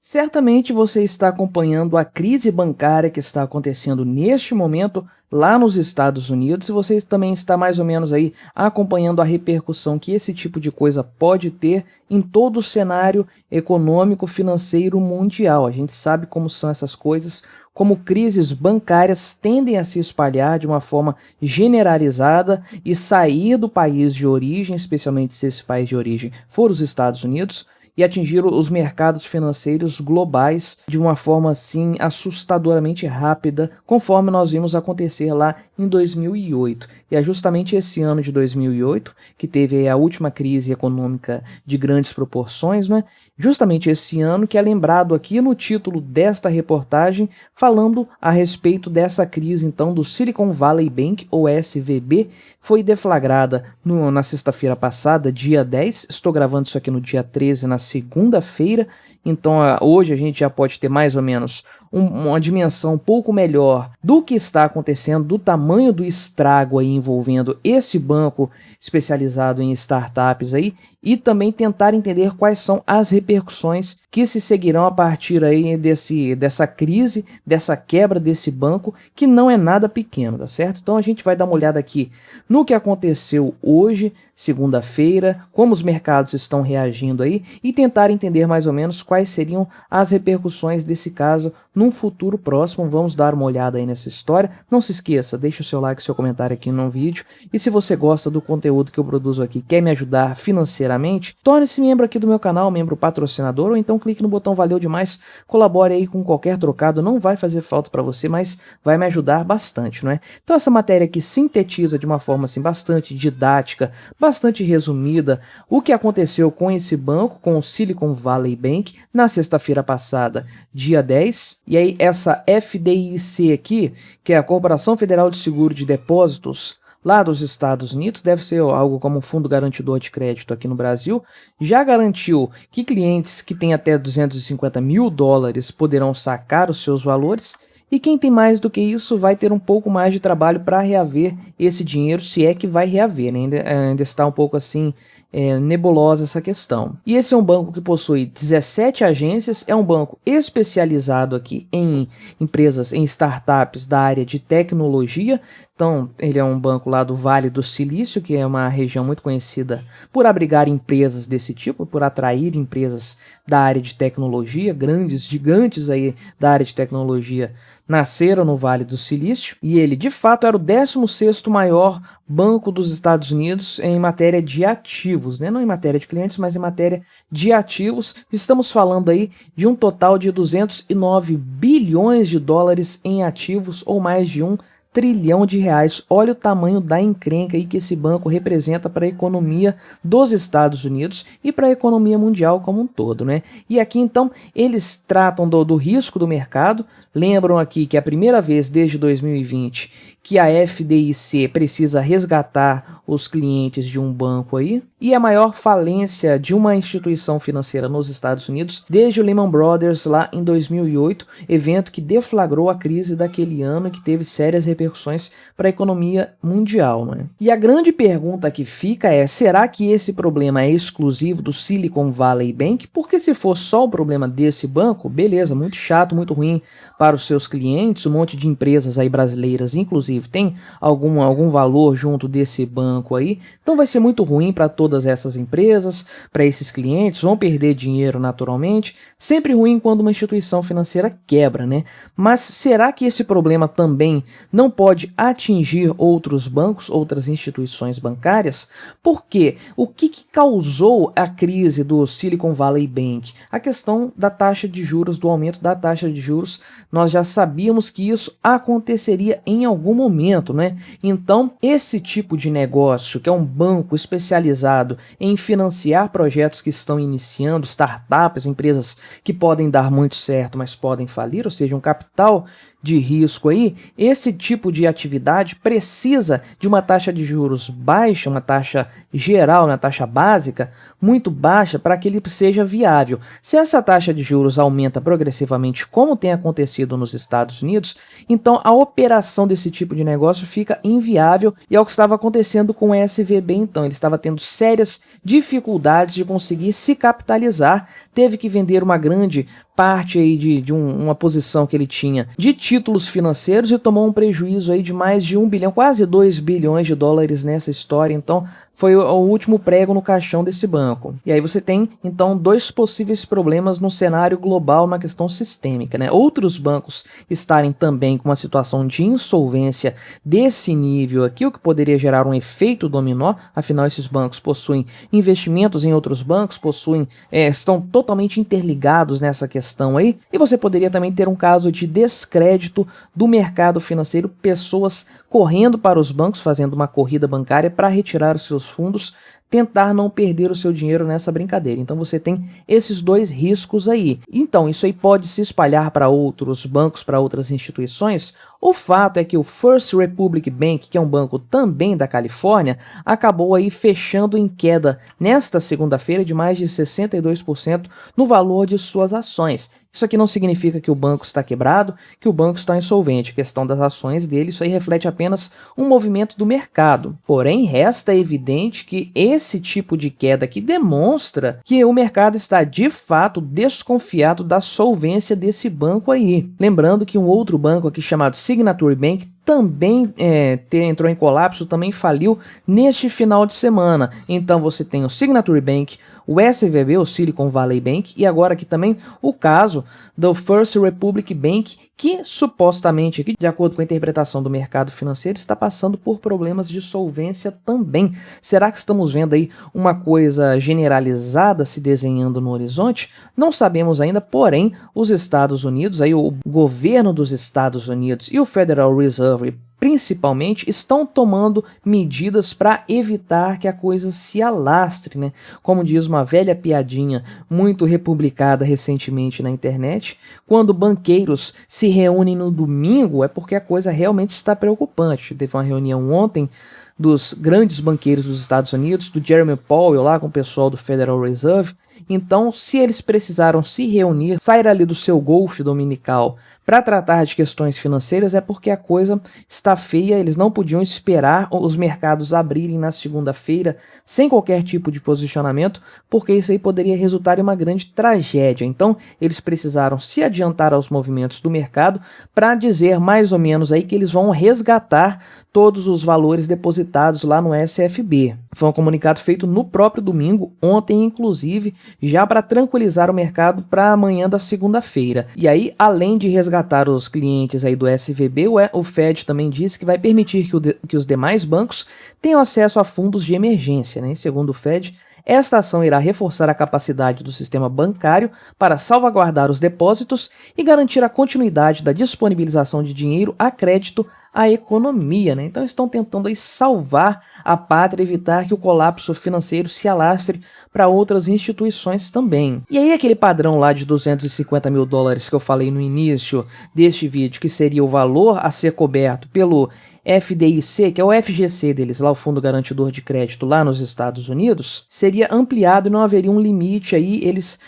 Certamente você está acompanhando a crise bancária que está acontecendo neste momento lá nos Estados Unidos e você também está mais ou menos aí acompanhando a repercussão que esse tipo de coisa pode ter em todo o cenário econômico, financeiro mundial. A gente sabe como são essas coisas, como crises bancárias tendem a se espalhar de uma forma generalizada e sair do país de origem, especialmente se esse país de origem for os Estados Unidos, e atingir os mercados financeiros globais de uma forma assim assustadoramente rápida, conforme nós vimos acontecer lá em 2008. E é justamente esse ano de 2008 que teve a última crise econômica de grandes proporções, né? Justamente esse ano que é lembrado aqui no título desta reportagem, falando a respeito dessa crise então do Silicon Valley Bank, ou SVB, foi deflagrada na sexta-feira passada, dia 10, estou gravando isso aqui no dia 13, na segunda-feira, então hoje a gente já pode ter mais ou menos uma dimensão um pouco melhor do que está acontecendo, do tamanho do estrago aí envolvendo esse banco especializado em startups aí, e também tentar entender quais são as repercussões que se seguirão a partir aí dessa crise, dessa quebra desse banco, que não é nada pequeno, tá certo? Então a gente vai dar uma olhada aqui no que aconteceu hoje, segunda-feira, como os mercados estão reagindo aí e tentar entender mais ou menos quais seriam as repercussões desse caso num futuro próximo. Vamos dar uma olhada aí nessa história. Não se esqueça, deixe o seu like, seu comentário aqui no vídeo, e se você gosta do conteúdo que eu produzo aqui, quer me ajudar financeiramente, torne-se membro aqui do meu canal, membro patrocinador, ou então clique no botão valeu demais, colabore aí com qualquer trocado, não vai fazer falta para você, mas vai me ajudar bastante, não é? Então essa matéria aqui sintetiza de uma forma assim bastante didática, bastante resumida, o que aconteceu com esse banco, com o Silicon Valley Bank, na sexta-feira passada, dia 10, e aí essa FDIC aqui, que é a Corporação Federal de Seguro de Depósitos, lá dos Estados Unidos, deve ser algo como um fundo garantidor de crédito aqui no Brasil, já garantiu que clientes que têm até 250 mil dólares poderão sacar os seus valores, e quem tem mais do que isso vai ter um pouco mais de trabalho para reaver esse dinheiro, se é que vai reaver, né? Ainda está um pouco assim nebulosa essa questão. E esse é um banco que possui 17 agências, é um banco especializado aqui em empresas, em startups da área de tecnologia. Então ele é um banco lá do Vale do Silício, que é uma região muito conhecida por abrigar empresas desse tipo, por atrair empresas da área de tecnologia, grandes gigantes aí da área de tecnologia nasceram no Vale do Silício, e ele de fato era o 16º maior banco dos Estados Unidos em matéria de ativos, né? Não em matéria de clientes, mas em matéria de ativos. Estamos falando aí de um total de 209 bilhões de dólares em ativos, ou mais de 1 trilhão de reais. Olha o tamanho da encrenca aí que esse banco representa para a economia dos Estados Unidos e para a economia mundial como um todo, né? E aqui então eles tratam do risco do mercado. Lembram aqui que é a primeira vez desde 2020 que a FDIC precisa resgatar os clientes de um banco aí, e a maior falência de uma instituição financeira nos Estados Unidos desde o Lehman Brothers lá em 2008, evento que deflagrou a crise daquele ano e que teve sérias repercussões para a economia mundial, né? E a grande pergunta que fica é: será que esse problema é exclusivo do Silicon Valley Bank? Porque se for só o problema desse banco, beleza, muito chato, muito ruim para os seus clientes, um monte de empresas aí brasileiras, inclusive, tem algum valor junto desse banco aí, então vai ser muito ruim para todas essas empresas, para esses clientes, vão perder dinheiro naturalmente, sempre ruim quando uma instituição financeira quebra, né? Mas será que esse problema também não pode atingir outros bancos, outras instituições bancárias? Por quê? O que causou a crise do Silicon Valley Bank? A questão da taxa de juros, do aumento da taxa de juros. Nós já sabíamos que isso aconteceria em algum momento, né? Então, esse tipo de negócio, que é um banco especializado em financiar projetos que estão iniciando, startups, empresas que podem dar muito certo, mas podem falir, ou seja, um capital de risco aí, esse tipo de atividade precisa de uma taxa de juros baixa, uma taxa geral, uma taxa básica muito baixa para que ele seja viável. Se essa taxa de juros aumenta progressivamente, como tem acontecido nos Estados Unidos, então a operação desse tipo de negócio fica inviável, e é o que estava acontecendo com o SVB. Então ele estava tendo sérias dificuldades de conseguir se capitalizar, teve que vender uma grande parte aí de uma posição que ele tinha de títulos financeiros e tomou um prejuízo aí de mais de 1 bilhão, quase 2 bilhões de dólares nessa história. Então foi o último prego no caixão desse banco. E aí você tem, então, dois possíveis problemas no cenário global na questão sistêmica, né? Outros bancos estarem também com uma situação de insolvência desse nível aqui, o que poderia gerar um efeito dominó, afinal esses bancos possuem investimentos em outros bancos, estão totalmente interligados nessa questão aí, e você poderia também ter um caso de descrédito do mercado financeiro, pessoas correndo para os bancos, fazendo uma corrida bancária para retirar os seus fundos, tentar não perder o seu dinheiro nessa brincadeira. Então você tem esses dois riscos aí. Então isso aí pode se espalhar para outros bancos, para outras instituições. O fato é que o First Republic Bank, que é um banco também da Califórnia, acabou aí fechando em queda nesta segunda-feira de mais de 62% no valor de suas ações. Isso aqui não significa que o banco está quebrado, que o banco está insolvente. A questão das ações dele, isso aí reflete apenas um movimento do mercado. Porém, resta evidente que esse tipo de queda aqui demonstra que o mercado está de fato desconfiado da solvência desse banco aí. Lembrando que um outro banco aqui chamado Signature Bank também entrou em colapso, também faliu neste final de semana. Então você tem o Signature Bank, o SVB, o Silicon Valley Bank, e agora aqui também o caso do First Republic Bank, que supostamente, aqui, de acordo com a interpretação do mercado financeiro, está passando por problemas de solvência também. Será que estamos vendo aí uma coisa generalizada se desenhando no horizonte? Não sabemos ainda, porém, os Estados Unidos, aí o governo dos Estados Unidos e o Federal Reserve principalmente, estão tomando medidas para evitar que a coisa se alastre, né? Como diz uma velha piadinha muito republicada recentemente na internet, quando banqueiros se reúnem no domingo é porque a coisa realmente está preocupante. Teve uma reunião ontem dos grandes banqueiros dos Estados Unidos, do Jeremy Powell lá com o pessoal do Federal Reserve. Então, se eles precisaram se reunir, sair ali do seu golfe dominical para tratar de questões financeiras, é porque a coisa está feia. Eles não podiam esperar os mercados abrirem na segunda-feira sem qualquer tipo de posicionamento, porque isso aí poderia resultar em uma grande tragédia. Então, eles precisaram se adiantar aos movimentos do mercado para dizer mais ou menos aí que eles vão resgatar todos os valores depositados lá no SFB. Foi um comunicado feito no próprio domingo, ontem inclusive, já para tranquilizar o mercado para amanhã da segunda-feira. E aí, além de resgatar os clientes aí do SVB, o Fed também disse que vai permitir que os demais bancos tenham acesso a fundos de emergência, né? Segundo o Fed, esta ação irá reforçar a capacidade do sistema bancário para salvaguardar os depósitos e garantir a continuidade da disponibilização de dinheiro a crédito à economia, né? Então estão tentando aí salvar a pátria, evitar que o colapso financeiro se alastre para outras instituições também. E aí aquele padrão lá de 250 mil dólares que eu falei no início deste vídeo, que seria o valor a ser coberto pelo FDIC, que é o FGC deles, lá o Fundo Garantidor de Crédito lá nos Estados Unidos, seria ampliado e não haveria um limite aí, eles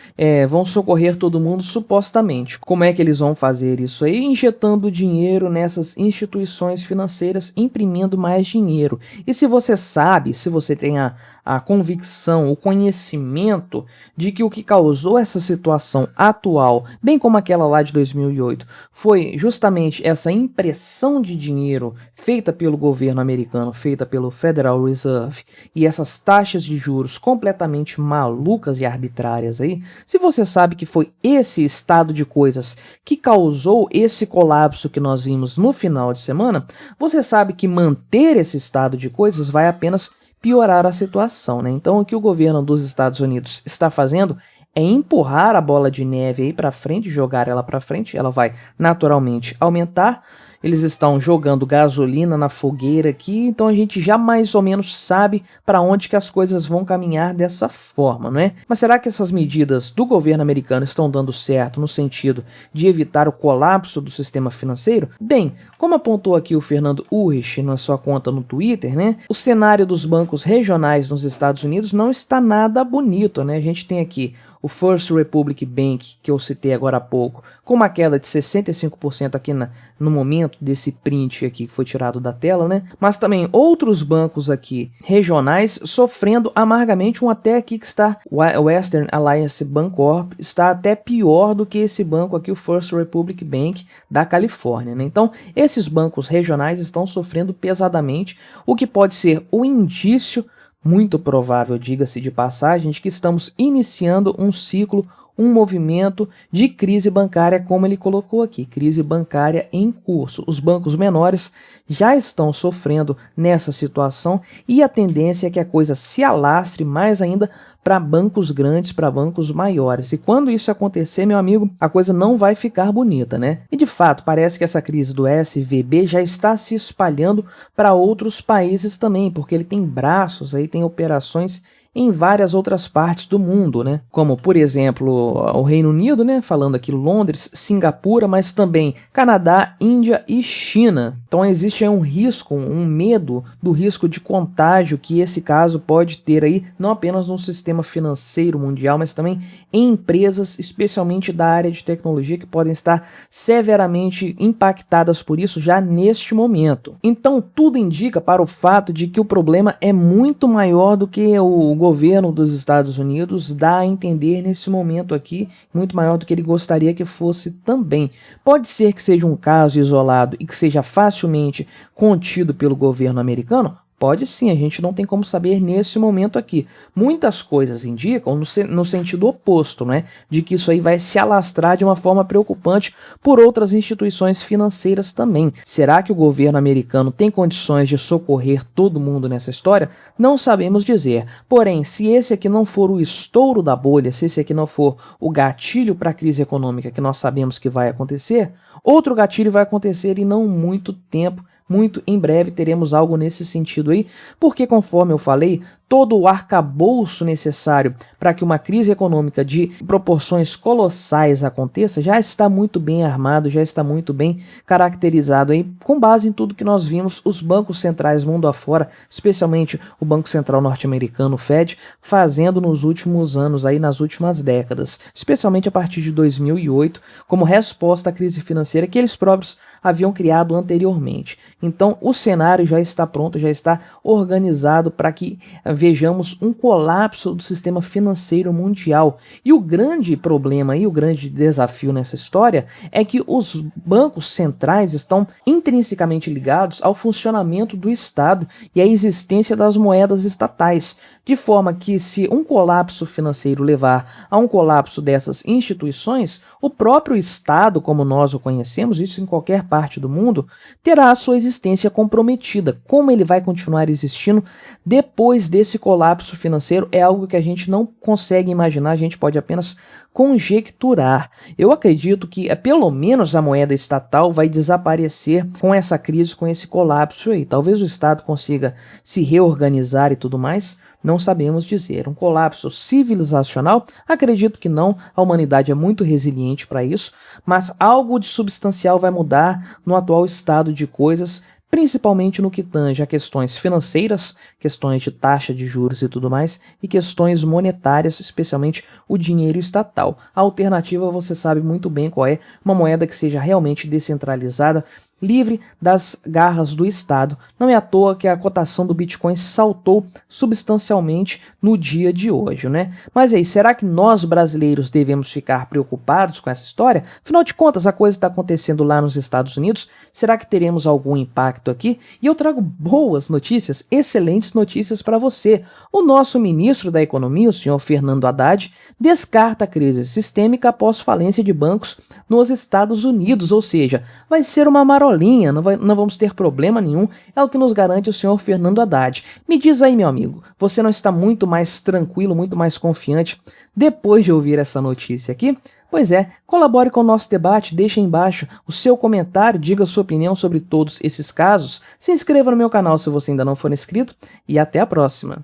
vão socorrer todo mundo supostamente. Como é que eles vão fazer isso aí? Injetando dinheiro nessas instituições financeiras, imprimindo mais dinheiro. E se você sabe, se você tem a convicção, o conhecimento de que o que causou essa situação atual, bem como aquela lá de 2008, foi justamente essa impressão de dinheiro feita pelo governo americano, feita pelo Federal Reserve, e essas taxas de juros completamente malucas e arbitrárias aí, se você sabe que foi esse estado de coisas que causou esse colapso que nós vimos no final de semana, você sabe que manter esse estado de coisas vai apenas piorar a situação, né? Então o que o governo dos Estados Unidos está fazendo é empurrar a bola de neve aí para frente, jogar ela para frente, ela vai naturalmente aumentar. Eles estão jogando gasolina na fogueira aqui, então a gente já mais ou menos sabe para onde que as coisas vão caminhar dessa forma, não é? Mas será que essas medidas do governo americano estão dando certo no sentido de evitar o colapso do sistema financeiro? Bem, como apontou aqui o Fernando Urrich na sua conta no Twitter, né? O cenário dos bancos regionais nos Estados Unidos não está nada bonito, né? A gente tem aqui o First Republic Bank, que eu citei agora há pouco, com uma queda de 65% aqui no momento desse print aqui que foi tirado da tela, né? Mas também outros bancos aqui regionais sofrendo amargamente, um até aqui que está, o Western Alliance Bancorp, está até pior do que esse banco aqui, o First Republic Bank da Califórnia, né? Então, esses bancos regionais estão sofrendo pesadamente, o que pode ser o indício muito provável, diga-se de passagem, de que estamos iniciando um ciclo, um movimento de crise bancária, como ele colocou aqui, crise bancária em curso. Os bancos menores já estão sofrendo nessa situação e a tendência é que a coisa se alastre mais ainda para bancos grandes, para bancos maiores. E quando isso acontecer, meu amigo, a coisa não vai ficar bonita, né? E de fato, parece que essa crise do SVB já está se espalhando para outros países também, porque ele tem braços aí, tem operações em várias outras partes do mundo, né? Como, por exemplo, o Reino Unido, né? Falando aqui Londres, Singapura, mas também Canadá, Índia e China. Então existe aí um risco, um medo do risco de contágio que esse caso pode ter aí, não apenas no sistema financeiro mundial, mas também em empresas, especialmente da área de tecnologia, que podem estar severamente impactadas por isso já neste momento. Então tudo indica para o fato de que o problema é muito maior do que o governo dos Estados Unidos dá a entender nesse momento aqui, muito maior do que ele gostaria que fosse também. Pode ser que seja um caso isolado e que seja facilmente contido pelo governo americano? Pode sim, a gente não tem como saber nesse momento aqui. Muitas coisas indicam no sentido oposto, né? De que isso aí vai se alastrar de uma forma preocupante por outras instituições financeiras também. Será que o governo americano tem condições de socorrer todo mundo nessa história? Não sabemos dizer. Porém, se esse aqui não for o estouro da bolha, se esse aqui não for o gatilho para a crise econômica que nós sabemos que vai acontecer, outro gatilho vai acontecer em não muito tempo. Muito em breve teremos algo nesse sentido aí, porque conforme eu falei, todo o arcabouço necessário para que uma crise econômica de proporções colossais aconteça já está muito bem armado, já está muito bem caracterizado aí, com base em tudo que nós vimos os bancos centrais mundo afora, especialmente o Banco Central norte-americano, o Fed, fazendo nos últimos anos, aí nas últimas décadas, especialmente a partir de 2008, como resposta à crise financeira que eles próprios haviam criado anteriormente. Então o cenário já está pronto, já está organizado para que vejamos um colapso do sistema financeiro mundial. E o grande problema e o grande desafio nessa história é que os bancos centrais estão intrinsecamente ligados ao funcionamento do Estado e à existência das moedas estatais, de forma que se um colapso financeiro levar a um colapso dessas instituições, o próprio Estado, como nós o conhecemos, isso em qualquer parte do mundo, terá a sua existência comprometida. Como ele vai continuar existindo depois desse colapso financeiro é algo que a gente não consegue imaginar, a gente pode apenas conjecturar. Eu acredito que pelo menos a moeda estatal vai desaparecer com essa crise, com esse colapso aí. Talvez o Estado consiga se reorganizar e tudo mais, não sabemos dizer. Um colapso civilizacional? Acredito que não, a humanidade é muito resiliente para isso, mas algo de substancial vai mudar no atual estado de coisas, principalmente no que tange a questões financeiras, questões de taxa de juros e tudo mais, e questões monetárias, especialmente o dinheiro estatal. A alternativa você sabe muito bem qual é, uma moeda que seja realmente descentralizada, livre das garras do Estado. Não é à toa que a cotação do Bitcoin saltou substancialmente no dia de hoje, né? Mas aí, será que nós brasileiros devemos ficar preocupados com essa história? Afinal de contas, a coisa está acontecendo lá nos Estados Unidos. Será que teremos algum impacto aqui? E eu trago boas notícias, excelentes notícias para você. O nosso ministro da Economia, o senhor Fernando Haddad, descarta a crise sistêmica após falência de bancos nos Estados Unidos, ou seja, vai ser uma marolinha, não vamos ter problema nenhum, é o que nos garante o senhor Fernando Haddad. Me diz aí, meu amigo, você não está muito mais tranquilo, muito mais confiante depois de ouvir essa notícia aqui? Pois é, colabore com o nosso debate, deixe aí embaixo o seu comentário, diga a sua opinião sobre todos esses casos, se inscreva no meu canal se você ainda não for inscrito e até a próxima.